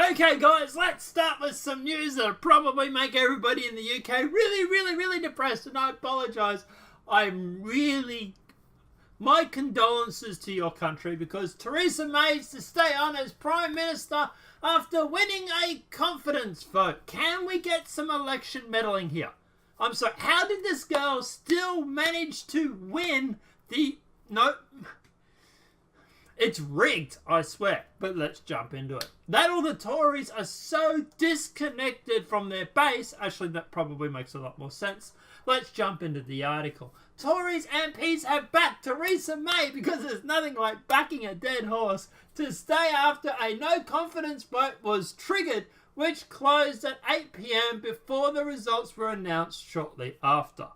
Okay, guys, let's start with some news that'll probably make everybody in the UK really depressed, and I apologise. My condolences to your country, because Theresa May is to stay on as Prime Minister after winning a confidence vote. Can we get some election meddling here? I'm sorry, how did this girl still manage to win the... No... It's rigged, I swear. But let's jump into it. That all the Tories are so disconnected from their base. Actually, that probably makes a lot more sense. Let's jump into the article. Tories MPs have backed Theresa May because there's nothing like backing a dead horse to stay after a no confidence vote was triggered, which closed at 8 p.m. before the results were announced shortly after.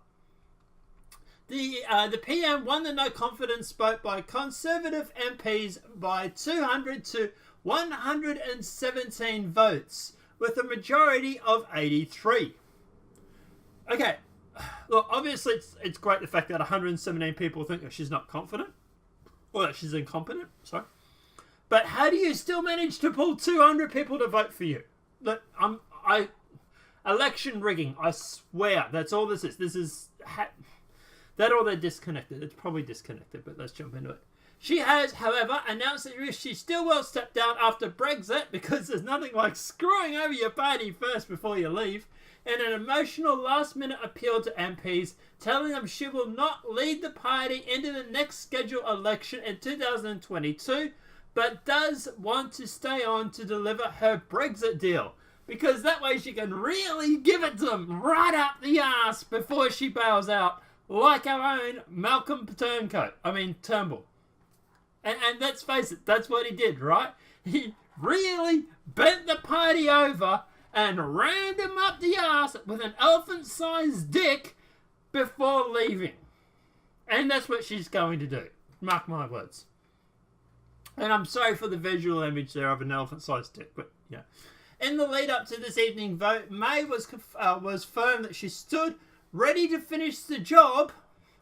The PM won the no confidence vote by Conservative MPs by 200 to 117 votes, with a majority of 83. Okay, look, obviously it's great the fact that 117 people think that she's not confident, or that she's incompetent, sorry. But how do you still manage to pull 200 people to vote for you? Look, election rigging, I swear, that's all this is. This is... That or they're disconnected. It's probably disconnected, but let's jump into it. She has, however, announced that she still will step down after Brexit, because there's nothing like screwing over your party first before you leave, in an emotional last-minute appeal to MPs, telling them she will not lead the party into the next scheduled election in 2022, but does want to stay on to deliver her Brexit deal, because that way she can really give it to them right up the arse before she bails out, like our own Malcolm Turnbull. And let's face it, that's what he did, right? He really bent the party over and ran him up the arse with an elephant-sized dick before leaving. And that's what she's going to do. Mark my words. And I'm sorry for the visual image there of an elephant-sized dick, but yeah. In the lead-up to this evening vote, May was firm that she stood ready to finish the job,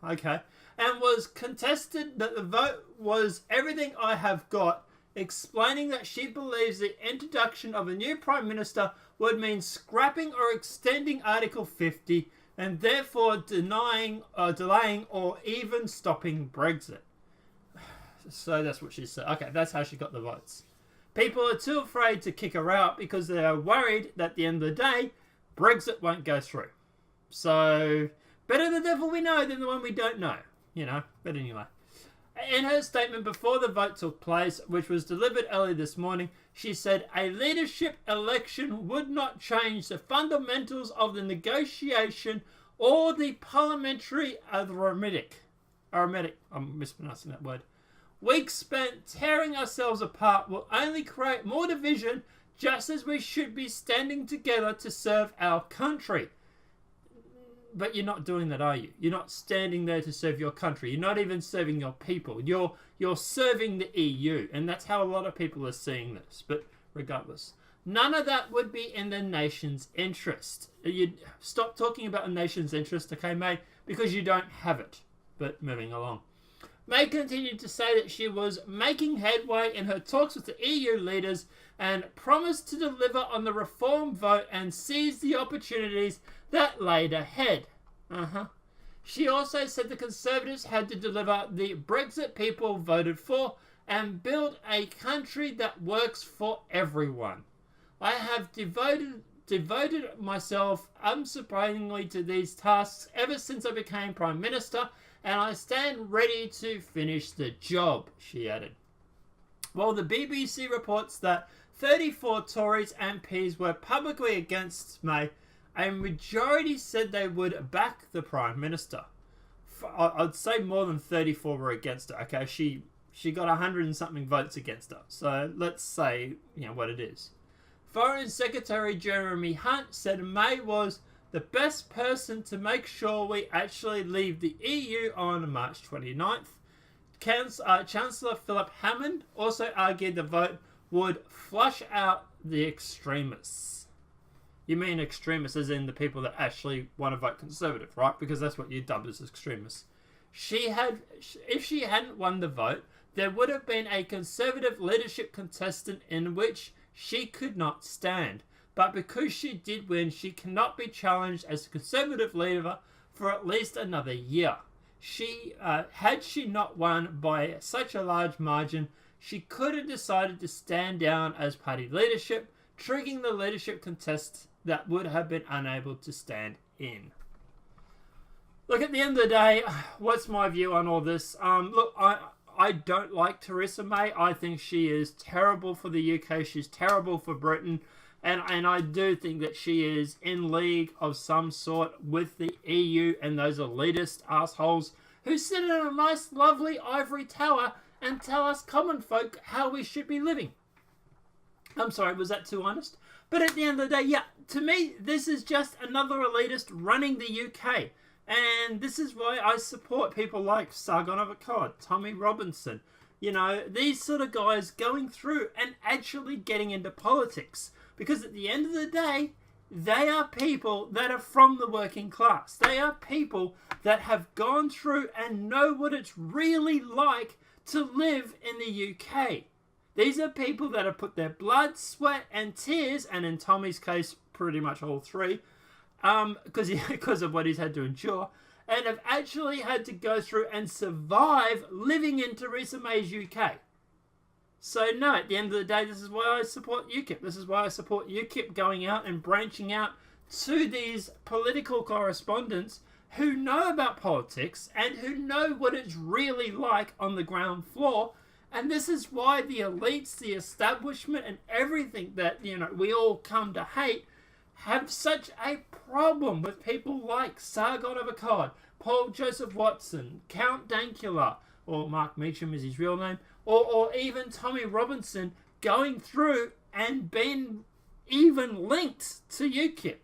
okay, and was contested that the vote was everything I have got, explaining that she believes the introduction of a new Prime Minister would mean scrapping or extending Article 50 and therefore delaying or even stopping Brexit. So that's what she said. Okay, that's how she got the votes. People are too afraid to kick her out because they are worried that at the end of the day, Brexit won't go through. So, better the devil we know than the one we don't know, you know, but anyway. In her statement before the vote took place, which was delivered early this morning, she said a leadership election would not change the fundamentals of the negotiation or the parliamentary arithmetic. I'm mispronouncing that word. Weeks spent tearing ourselves apart will only create more division, just as we should be standing together to serve our country. But you're not doing that, are you? You're not standing there to serve your country. You're not even serving your people. You're serving the EU, and that's how a lot of people are seeing this. But regardless, none of that would be in the nation's interest. You stop talking about a nation's interest, okay, May, because you don't have it. But moving along. May continued to say that she was making headway in her talks with the EU leaders and promised to deliver on the reform vote and seize the opportunities that laid ahead. She also said the Conservatives had to deliver the Brexit people voted for and build a country that works for everyone. I have devoted myself unsurprisingly to these tasks ever since I became Prime Minister, and I stand ready to finish the job, she added. Well, the BBC reports that 34 Tories MPs were publicly against May. A majority said they would back the Prime Minister. I'd say more than 34 were against her. Okay, she got 100 and something votes against her. So let's say, what it is. Foreign Secretary Jeremy Hunt said May was the best person to make sure we actually leave the EU on March 29th. Chancellor Philip Hammond also argued the vote would flush out the extremists. You mean extremists as in the people that actually want to vote Conservative, right? Because that's what you dubbed as extremists. If she hadn't won the vote, there would have been a Conservative leadership contestant in which she could not stand. But because she did win, she cannot be challenged as a Conservative leader for at least another year. Had she not won by such a large margin, she could have decided to stand down as party leadership, triggering the leadership contests that would have been unable to stand in. Look, at the end of the day, what's my view on all this? Look, I don't like Theresa May. I think she is terrible for the UK. She's terrible for Britain. And I do think that she is in league of some sort with the EU and those elitist assholes who sit in a nice, lovely ivory tower and tell us common folk how we should be living. I'm sorry, was that too honest? But at the end of the day, yeah, to me, this is just another elitist running the UK. And this is why I support people like Sargon of Akkad, Tommy Robinson, you know, these sort of guys going through and actually getting into politics. Because at the end of the day, they are people that are from the working class. They are people that have gone through and know what it's really like to live in the UK. These are people that have put their blood, sweat, and tears, and in Tommy's case, pretty much all three, because of what he's had to endure, and have actually had to go through and survive living in Theresa May's UK. So no, at the end of the day, this is why I support UKIP. This is why I support UKIP going out and branching out to these political correspondents who know about politics and who know what it's really like on the ground floor. And this is why the elites, the establishment, and everything that, you know, we all come to hate have such a problem with people like Sargon of Akkad, Paul Joseph Watson, Count Dankula, or Mark Meacham is his real name, or even Tommy Robinson going through and being even linked to UKIP.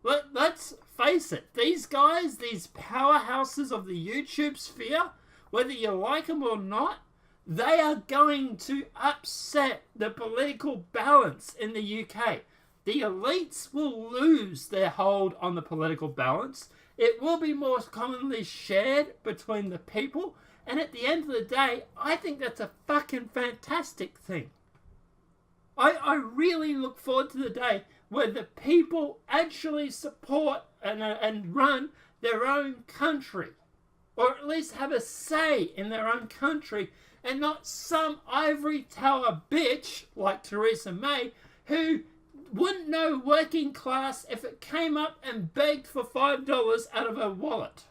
Let's face it, these guys, these powerhouses of the YouTube sphere, whether you like them or not, they are going to upset the political balance in the UK. The elites will lose their hold on the political balance. It will be more commonly shared between the people. And at the end of the day, I think that's a fucking fantastic thing. I really look forward to the day where the people actually support and run their own country. Or at least have a say in their own country. And not some ivory tower bitch like Theresa May who wouldn't know working class if it came up and begged for $5 out of her wallet.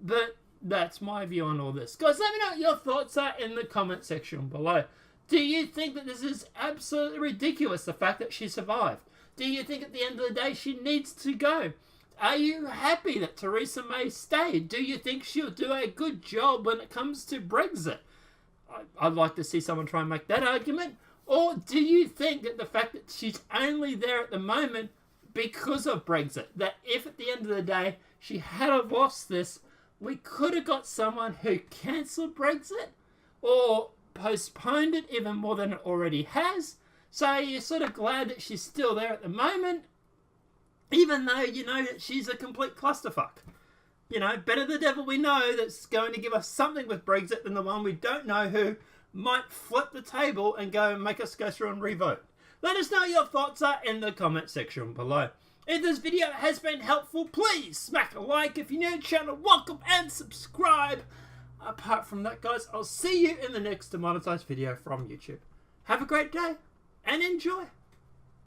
But that's my view on all this. Guys, let me know what your thoughts are in the comment section below. Do you think that this is absolutely ridiculous, the fact that she survived? Do you think at the end of the day she needs to go? Are you happy that Theresa May stayed? Do you think she'll do a good job when it comes to Brexit? I'd like to see someone try and make that argument. Or do you think that the fact that she's only there at the moment because of Brexit, that if at the end of the day she had have lost this, we could have got someone who cancelled Brexit or postponed it even more than it already has? So you're sort of glad that she's still there at the moment, even though you know that she's a complete clusterfuck. You know, better the devil we know that's going to give us something with Brexit than the one we don't know who might flip the table and go and make us go through and revote. Let us know what your thoughts are in the comment section below. If this video has been helpful, please smack a like. If you're new to the channel, welcome and subscribe. Apart from that, guys, I'll see you in the next demonetized video from YouTube. Have a great day and enjoy.